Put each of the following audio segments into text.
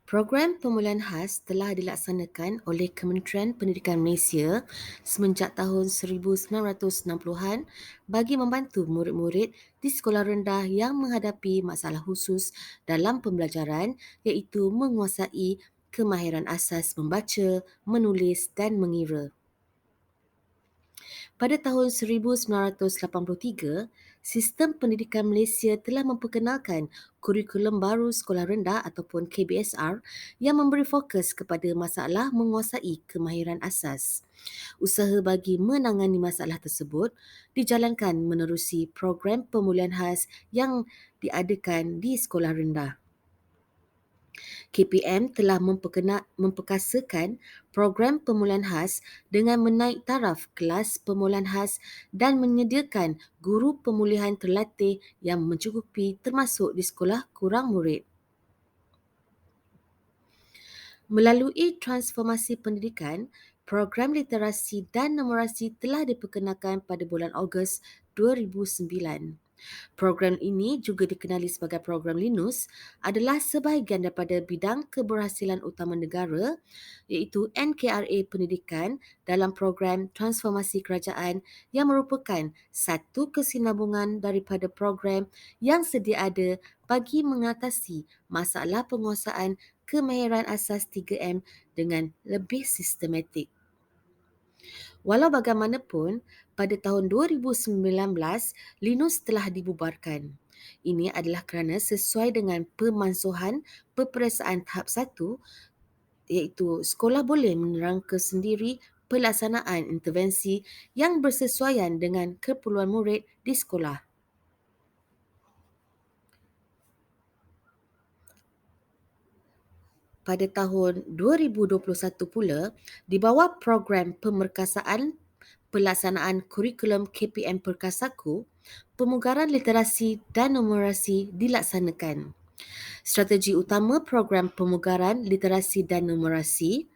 Program pemulihan khas telah dilaksanakan oleh Kementerian Pendidikan Malaysia semenjak tahun 1960-an bagi membantu murid-murid di sekolah rendah yang menghadapi masalah khusus dalam pembelajaran iaitu menguasai kemahiran asas membaca, menulis dan mengira. Pada tahun 1983, sistem pendidikan Malaysia telah memperkenalkan kurikulum baru sekolah rendah ataupun KBSR yang memberi fokus kepada masalah menguasai kemahiran asas. Usaha bagi menangani masalah tersebut dijalankan menerusi program pemulihan khas yang diadakan di sekolah rendah. KPM telah memperkasakan program pemulihan khas dengan menaik taraf kelas pemulihan khas dan menyediakan guru pemulihan terlatih yang mencukupi termasuk di sekolah kurang murid. Melalui transformasi pendidikan, program literasi dan numerasi telah diperkenalkan pada bulan Ogos 2009. Program ini juga dikenali sebagai program Linus adalah sebahagian daripada bidang keberhasilan utama negara iaitu NKRA Pendidikan dalam program transformasi kerajaan yang merupakan satu kesinambungan daripada program yang sedia ada bagi mengatasi masalah penguasaan kemahiran asas 3M dengan lebih sistematik. Walau bagaimanapun, pada tahun 2019, Linus telah dibubarkan. Ini adalah kerana sesuai dengan pemansuhan peperiksaan tahap 1, iaitu sekolah boleh menerangka sendiri pelaksanaan intervensi yang bersesuaian dengan keperluan murid di sekolah. Pada tahun 2021 pula, di bawah program pemerkasaan pelaksanaan kurikulum KPM Perkasaku, pemugaran literasi dan numerasi dilaksanakan. Strategi utama program pemugaran literasi dan numerasi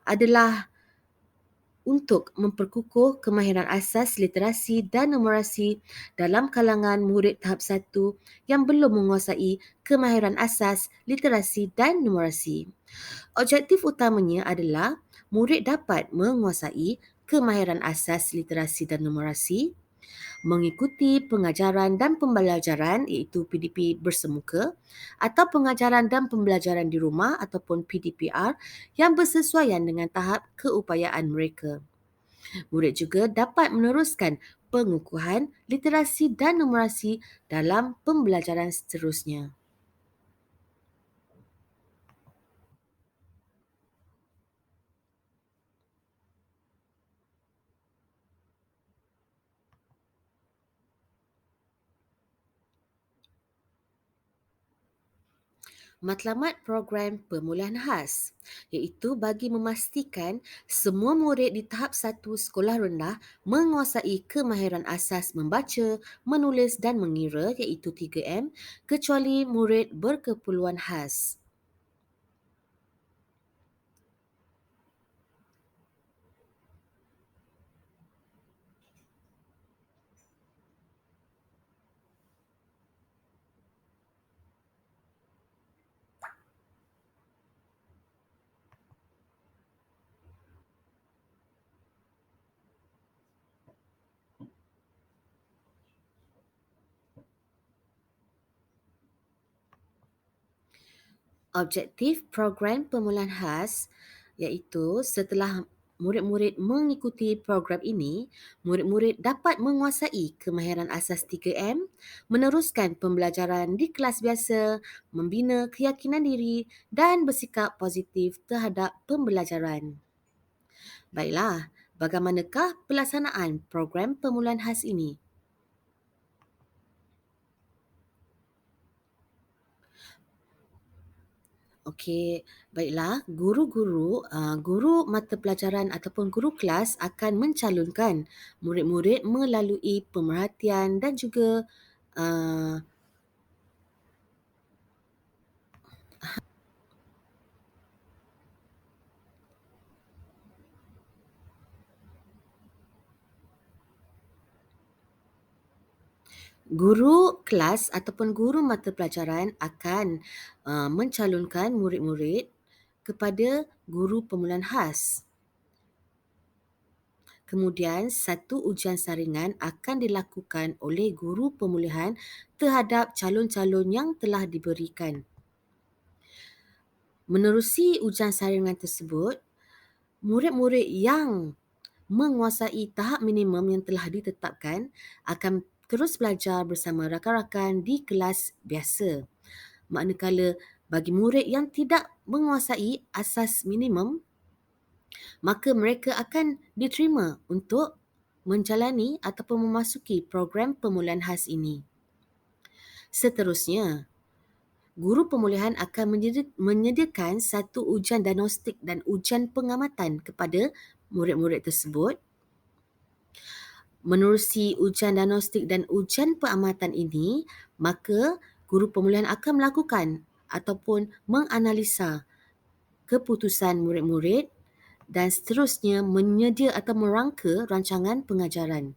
adalah untuk memperkukuh kemahiran asas literasi dan numerasi dalam kalangan murid tahap 1 yang belum menguasai kemahiran asas literasi dan numerasi. Objektif utamanya adalah murid dapat menguasai kemahiran asas literasi dan numerasi, mengikuti pengajaran dan pembelajaran iaitu PDP bersemuka atau pengajaran dan pembelajaran di rumah ataupun PDPR yang bersesuaian dengan tahap keupayaan mereka. Murid juga dapat meneruskan pengukuhan literasi dan numerasi dalam pembelajaran seterusnya. Matlamat program pemulihan khas iaitu bagi memastikan semua murid di tahap 1 sekolah rendah menguasai kemahiran asas membaca, menulis dan mengira iaitu 3M kecuali murid berkeperluan khas. Objektif program pemulihan khas iaitu setelah murid-murid mengikuti program ini, murid-murid dapat menguasai kemahiran asas 3M, meneruskan pembelajaran di kelas biasa, membina keyakinan diri dan bersikap positif terhadap pembelajaran. Baiklah, bagaimanakah pelaksanaan program pemulihan khas ini? Okey, baiklah. Guru mata pelajaran ataupun guru kelas akan mencalonkan murid-murid melalui pemerhatian dan juga uh, guru kelas ataupun guru mata pelajaran akan mencalonkan murid-murid kepada guru pemulihan khas. Kemudian, satu ujian saringan akan dilakukan oleh guru pemulihan terhadap calon-calon yang telah diberikan. Menerusi ujian saringan tersebut, murid-murid yang menguasai tahap minimum yang telah ditetapkan akan terus belajar bersama rakan-rakan di kelas biasa. Manakala bagi murid yang tidak menguasai asas minimum, maka mereka akan diterima untuk menjalani ataupun memasuki program pemulihan khas ini. Seterusnya, guru pemulihan akan menyediakan satu ujian diagnostik dan ujian pengamatan kepada murid-murid tersebut. Menerusi ujian diagnostik dan ujian pengamatan ini, maka guru pemulihan akan melakukan ataupun menganalisa keputusan murid-murid dan seterusnya menyedia atau merangka rancangan pengajaran.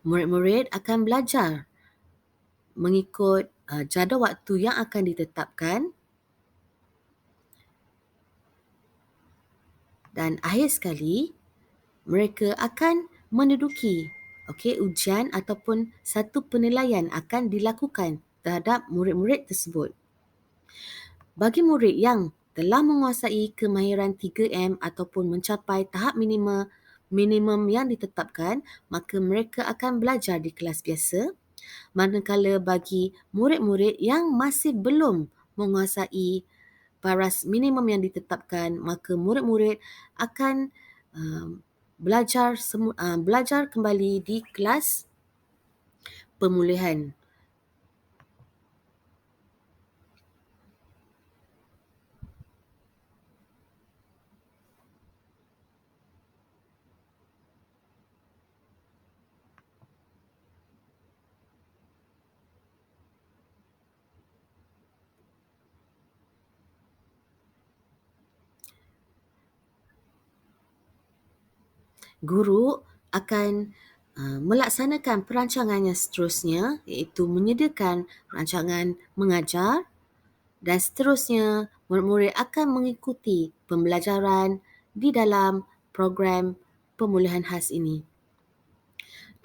Murid-murid akan belajar mengikut jadual waktu yang akan ditetapkan dan akhir sekali mereka akan menduduki ujian ataupun satu penilaian akan dilakukan terhadap murid-murid tersebut. Bagi murid yang telah menguasai kemahiran 3M ataupun mencapai tahap minimum yang ditetapkan, maka mereka akan belajar di kelas biasa. Manakala bagi murid-murid yang masih belum menguasai paras minimum yang ditetapkan, maka murid-murid akan belajar kembali di kelas pemulihan. Guru akan melaksanakan perancangannya seterusnya, iaitu menyediakan rancangan mengajar dan seterusnya murid-murid akan mengikuti pembelajaran di dalam program pemulihan khas ini.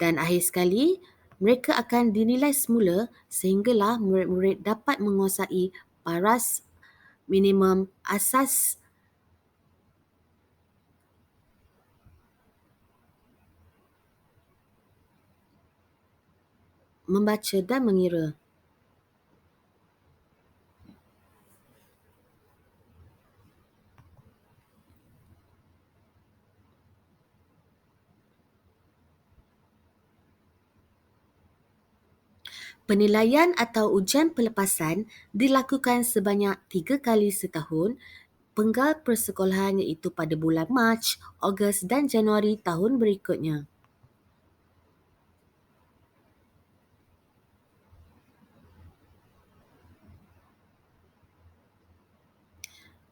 Dan akhir sekali, mereka akan dinilai semula sehinggalah murid-murid dapat menguasai paras minimum asas membaca dan mengira. Penilaian atau ujian pelepasan dilakukan sebanyak 3 kali setahun penggal persekolahan iaitu pada bulan Mac, Ogos dan Januari tahun berikutnya.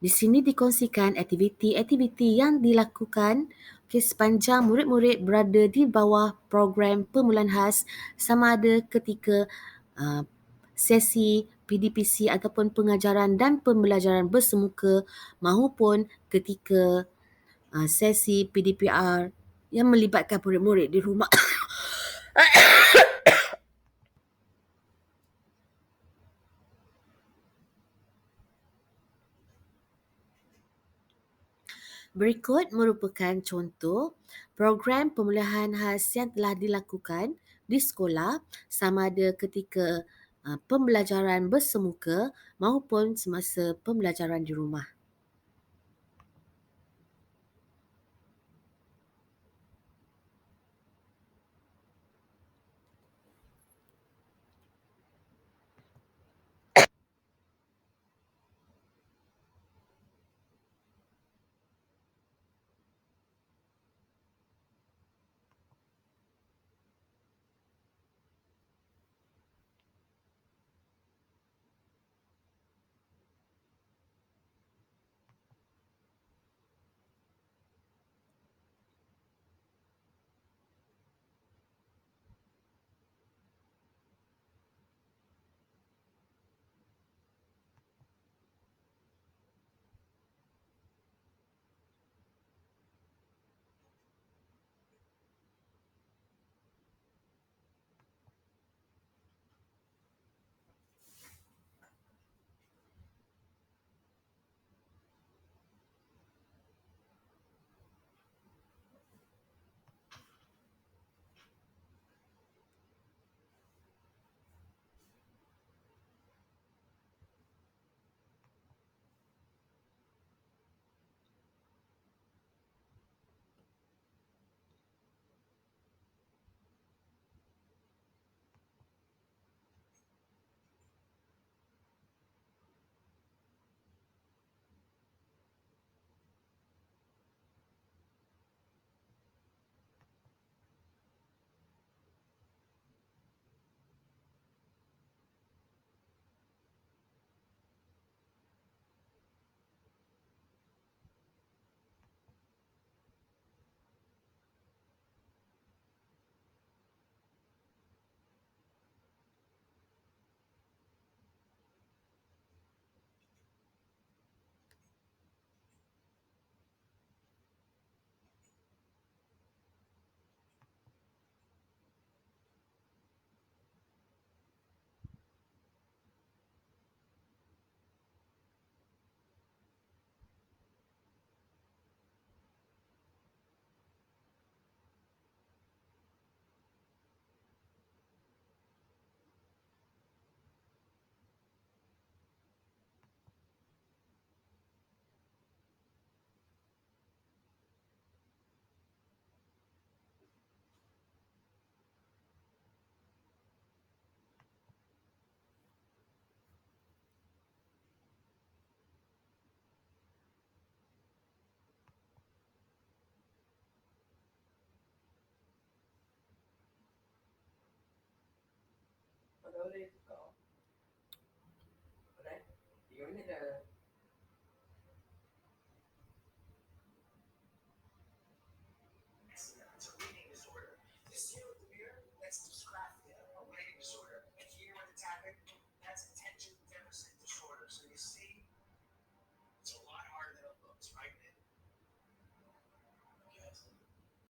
Di sini dikongsikan aktiviti-aktiviti yang dilakukan sepanjang murid-murid berada di bawah program pemulihan khas sama ada ketika sesi PDPC ataupun pengajaran dan pembelajaran bersemuka maupun ketika sesi PDPR yang melibatkan murid-murid di rumah. Berikut merupakan contoh program pemulihan khas yang telah dilakukan di sekolah sama ada ketika pembelajaran bersemuka maupun semasa pembelajaran di rumah.